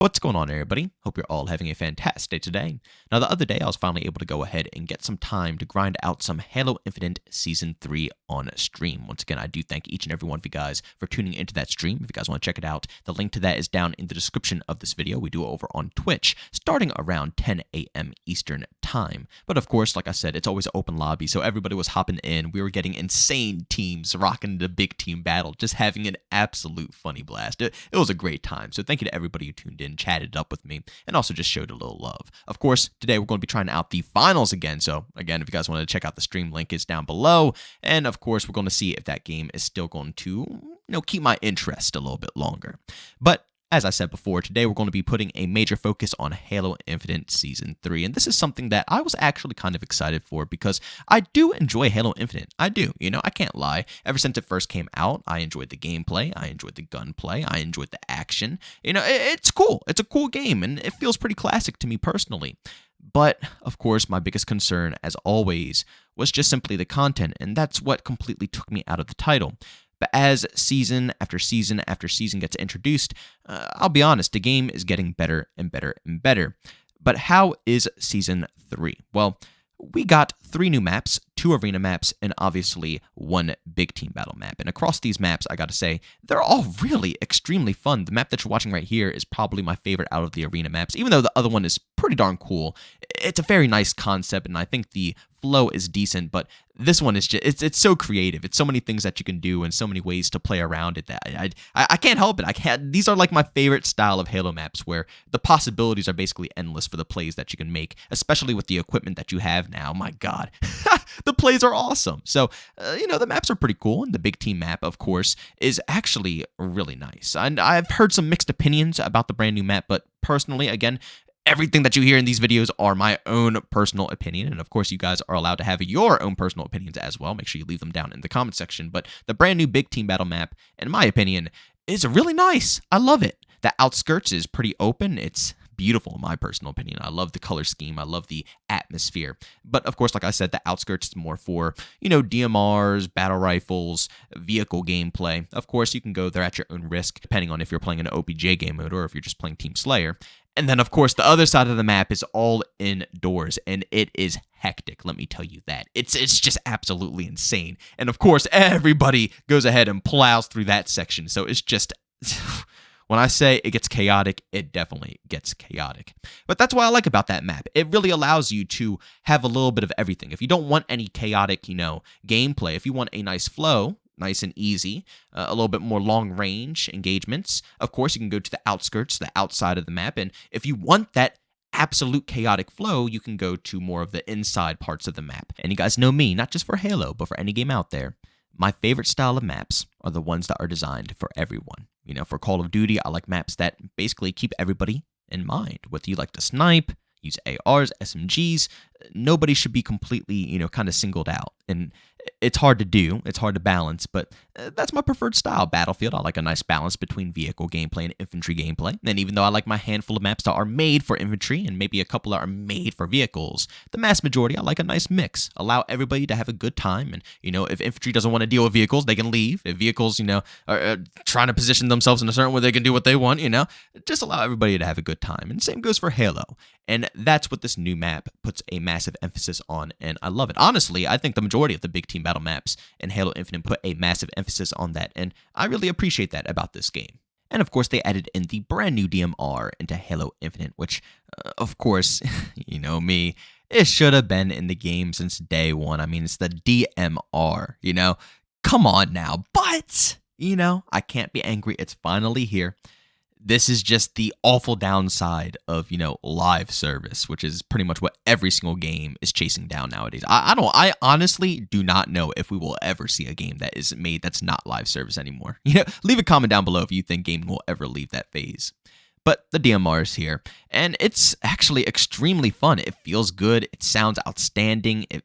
What's going on, everybody? Hope you're all having a fantastic day today. Now, the other day, I was finally able to go ahead and get some time to grind out some Halo Infinite Season 3 on stream. Once again, I do thank each and every one of you guys for tuning into that stream. If you guys want to check it out, the link to that is down in the description of this video. We do it over on Twitch, starting around 10 a.m. Eastern Time. But of course, like I said, it's always open lobby, so everybody was hopping in. We were getting insane teams, rocking the big team battle, just having an absolute funny blast. It was a great time, so thank you to everybody who tuned in, chatted up with me, and also just showed a little love. Of course, today we're going to be trying out the finals again, so again, if you guys want to check out the stream, link is down below, and of course, we're going to see if that game is still going to, keep my interest a little bit longer. But as I said before, today we're going to be putting a major focus on Halo Infinite Season 3, and this is something that I was actually kind of excited for because I do enjoy Halo Infinite. I do, I can't lie. Ever since it first came out, I enjoyed the gameplay, I enjoyed the gunplay, I enjoyed the action. It's cool. It's a cool game, and it feels pretty classic to me personally. But, of course, my biggest concern, as always, was just simply the content, and that's what completely took me out of the title. But as season after season after season gets introduced, I'll be honest, the game is getting better and better and better. But how is Season 3? Well, we got 3 new maps, 2 arena maps, and obviously 1 big team battle map. And across these maps, I gotta say, they're all really extremely fun. The map that you're watching right here is probably my favorite out of the arena maps, even though the other one is pretty darn cool. It's a very nice concept, and I think the flow is decent, but this one is just, it's so creative. It's so many things that you can do and so many ways to play around it that I can't help it. These are like my favorite style of Halo maps where the possibilities are basically endless for the plays that you can make, especially with the equipment that you have now. My God, the plays are awesome. So, the maps are pretty cool, and the big team map, of course, is actually really nice. And I've heard some mixed opinions about the brand new map, but personally, again, everything that you hear in these videos are my own personal opinion, and of course you guys are allowed to have your own personal opinions as well. Make sure you leave them down in the comment section. But the brand new big team battle map, in my opinion, is really nice. I love it. The outskirts is pretty open. It's beautiful in my personal opinion. I love the color scheme. I love the atmosphere. But of course, like I said, the outskirts is more for, DMRs, battle rifles, vehicle gameplay. Of course, you can go there at your own risk, depending on if you're playing an OPJ game mode or if you're just playing Team Slayer. And then, of course, the other side of the map is all indoors, and it is hectic, let me tell you that. It's just absolutely insane. And, of course, everybody goes ahead and plows through that section, so it's just... When I say it gets chaotic, it definitely gets chaotic. But that's what I like about that map. It really allows you to have a little bit of everything. If you don't want any chaotic, gameplay, if you want a nice flow, nice and easy, a little bit more long-range engagements, of course, you can go to the outskirts, the outside of the map. And if you want that absolute chaotic flow, you can go to more of the inside parts of the map. And you guys know me, not just for Halo, but for any game out there. My favorite style of maps are the ones that are designed for everyone. For Call of Duty, I like maps that basically keep everybody in mind. Whether you like to snipe, use ARs, SMGs, nobody should be completely, kind of singled out. And it's hard to do, it's hard to balance, but that's my preferred style. Battlefield, I like a nice balance between vehicle gameplay and infantry gameplay. And even though I like my handful of maps that are made for infantry and maybe a couple that are made for vehicles, the mass majority, I like a nice mix. Allow everybody to have a good time. And, if infantry doesn't want to deal with vehicles, they can leave. If vehicles, are trying to position themselves in a certain way, they can do what they want, Just allow everybody to have a good time. And same goes for Halo. And that's what this new map puts a massive emphasis on, and I love it. Honestly, I think the majority of the big team battle maps in Halo Infinite put a massive emphasis on that, and I really appreciate that about this game. And of course, they added in the brand new DMR into Halo Infinite, which, of course, me, it should have been in the game since day one. I mean, it's the DMR, Come on now. But, I can't be angry. It's finally here. This is just the awful downside of, live service, which is pretty much what every single game is chasing down nowadays. I honestly do not know if we will ever see a game that is made that's not live service anymore. Leave a comment down below if you think gaming will ever leave that phase. But the DMR is here, and it's actually extremely fun. It feels good. It sounds outstanding. It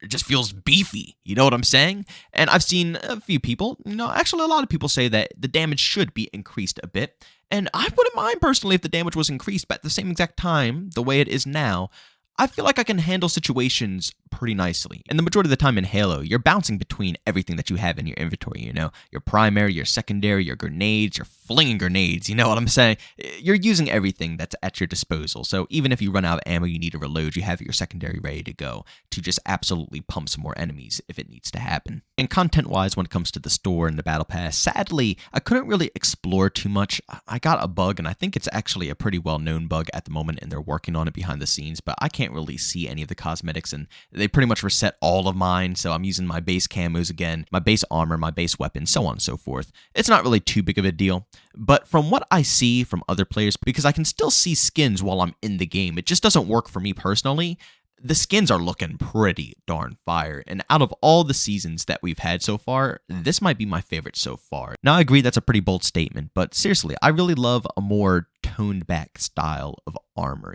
just feels beefy, you know what I'm saying? And I've seen a few people, actually a lot of people say that the damage should be increased a bit, and I wouldn't mind personally if the damage was increased, but at the same exact time, the way it is now, I feel like I can handle situations pretty nicely. And the majority of the time in Halo, you're bouncing between everything that you have in your inventory, your primary, your secondary, your grenades, you're flinging grenades, you know what I'm saying? You're using everything that's at your disposal. So even if you run out of ammo, you need to reload, you have your secondary ready to go to just absolutely pump some more enemies if it needs to happen. And content-wise, when it comes to the store and the battle pass, sadly, I couldn't really explore too much. I got a bug, and I think it's actually a pretty well-known bug at the moment, and they're working on it behind the scenes, but I can't really see any of the cosmetics, and they pretty much reset all of mine, so I'm using my base camos again, my base armor, my base weapon, so on and so forth. It's not really too big of a deal, but from what I see from other players, because I can still see skins while I'm in the game, it just doesn't work for me personally. The skins are looking pretty darn fire, and out of all the seasons that we've had so far, this might be my favorite so far. Now, I agree that's a pretty bold statement, but seriously, I really love a more toned back style of armor,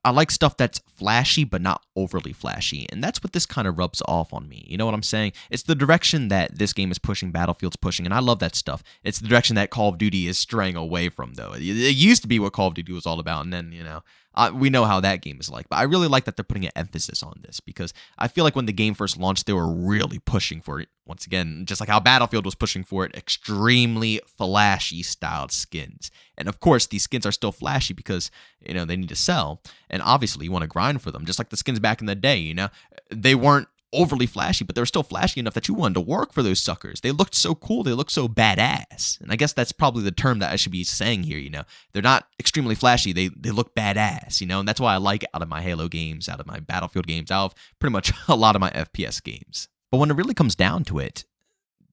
I like stuff that's flashy, but not overly flashy, and that's what this kind of rubs off on me, you know what I'm saying? It's the direction that this game is pushing, Battlefield's pushing, and I love that stuff. It's the direction that Call of Duty is straying away from, though. It used to be what Call of Duty was all about, and then, we know how that game is like, but I really like that they're putting an emphasis on this, because I feel like when the game first launched, they were really pushing for it. Once again, just like how Battlefield was pushing for it, extremely flashy styled skins. And of course, these skins are still flashy because, they need to sell. And obviously, you want to grind for them, just like the skins back in the day, They weren't overly flashy, but they were still flashy enough that you wanted to work for those suckers. They looked so cool. They looked so badass. And I guess that's probably the term that I should be saying here, They're not extremely flashy. They look badass, and that's why I like it out of my Halo games, out of my Battlefield games, out of pretty much a lot of my FPS games. But when it really comes down to it,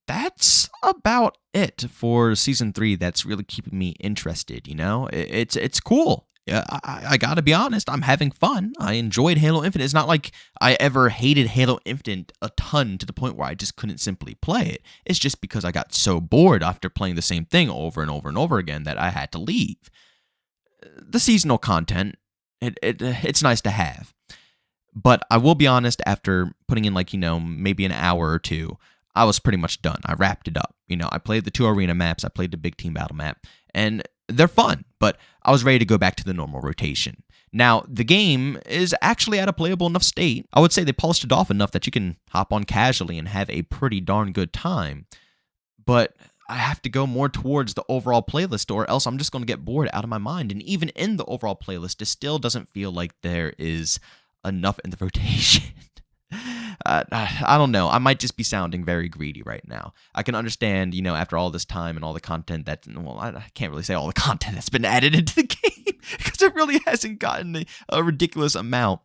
that's about it for Season 3 that's really keeping me interested, It's cool. Yeah, I gotta be honest, I'm having fun. I enjoyed Halo Infinite. It's not like I ever hated Halo Infinite a ton to the point where I just couldn't simply play it. It's just because I got so bored after playing the same thing over and over and over again that I had to leave. The seasonal content, it's nice to have. But I will be honest, after putting in maybe an hour or two, I was pretty much done. I wrapped it up. I played the 2 arena maps, I played the big team battle map, and they're fun, but I was ready to go back to the normal rotation. Now, the game is actually at a playable enough state. I would say they polished it off enough that you can hop on casually and have a pretty darn good time. But I have to go more towards the overall playlist, or else I'm just going to get bored out of my mind. And even in the overall playlist, it still doesn't feel like there is enough in the rotation. I don't know. I might just be sounding very greedy right now. I can understand, after all this time and all the content I can't really say all the content that's been added into the game because it really hasn't gotten a ridiculous amount.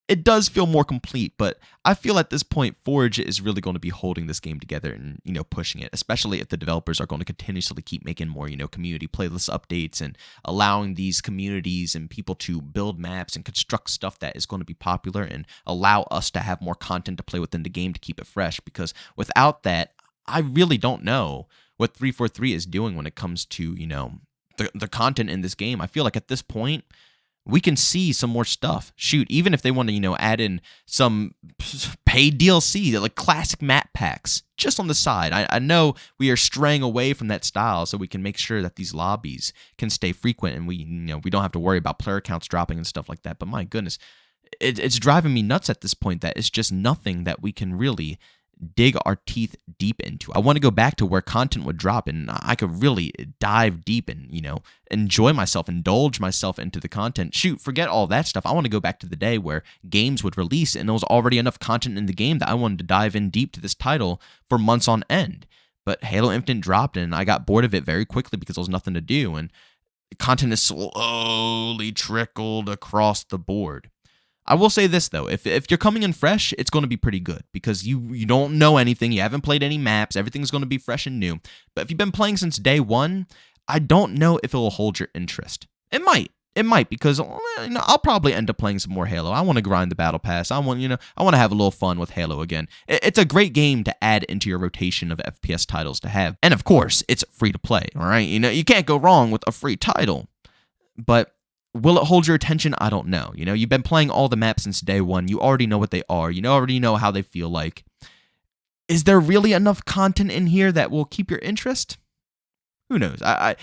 It does feel more complete, but I feel at this point, Forge is really going to be holding this game together and, pushing it, especially if the developers are going to continuously keep making more, community playlist updates and allowing these communities and people to build maps and construct stuff that is going to be popular and allow us to have more content to play within the game to keep it fresh. Because without that, I really don't know what 343 is doing when it comes to, the content in this game. I feel like at this point, we can see some more stuff. Shoot, even if they want to, add in some paid DLC, like classic map packs, just on the side. I know we are straying away from that style, so we can make sure that these lobbies can stay frequent, and we don't have to worry about player counts dropping and stuff like that. But my goodness, it's driving me nuts at this point that it's just nothing that we can really dig our teeth deep into. I want to go back to where content would drop and I could really dive deep and, enjoy myself, indulge myself into the content. Shoot, forget all that stuff. I want to go back to the day where games would release and there was already enough content in the game that I wanted to dive in deep to this title for months on end. But Halo Infinite dropped and I got bored of it very quickly because there was nothing to do, and content is slowly trickled across the board. I will say this, though. If you're coming in fresh, it's going to be pretty good because you don't know anything. You haven't played any maps. Everything's going to be fresh and new. But if you've been playing since day one, I don't know if it will hold your interest. It might. It might, because I'll probably end up playing some more Halo. I want to grind the battle pass. I want to have a little fun with Halo again. It's a great game to add into your rotation of FPS titles to have. And of course, it's free to play, all right? You can't go wrong with a free title. But will it hold your attention? I don't know. You've been playing all the maps since day one. You already know what they are. You already know how they feel like. Is there really enough content in here that will keep your interest? Who knows?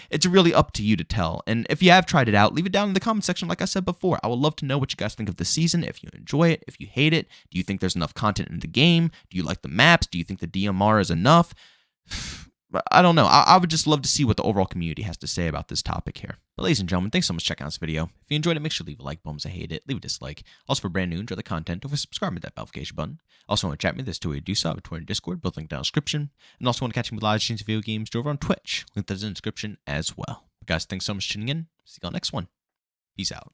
It's really up to you to tell. And if you have tried it out, leave it down in the comment section like I said before. I would love to know what you guys think of the season, if you enjoy it, if you hate it. Do you think there's enough content in the game? Do you like the maps? Do you think the DMR is enough? I don't know. I would just love to see what the overall community has to say about this topic here. But ladies and gentlemen, thanks so much for checking out this video. If you enjoyed it, make sure to leave a like, bombs, I hate it. Leave a dislike. Also, for brand new, enjoy the content, don't forget to subscribe with that notification button. Also, want to chat with me, there's two ways to do so. I have a Twitter and Discord, both linked down in the description. And also want to catch me with live streams of video games over on Twitch. Link that's in the description as well. But guys, thanks so much for tuning in. See you on the next one. Peace out.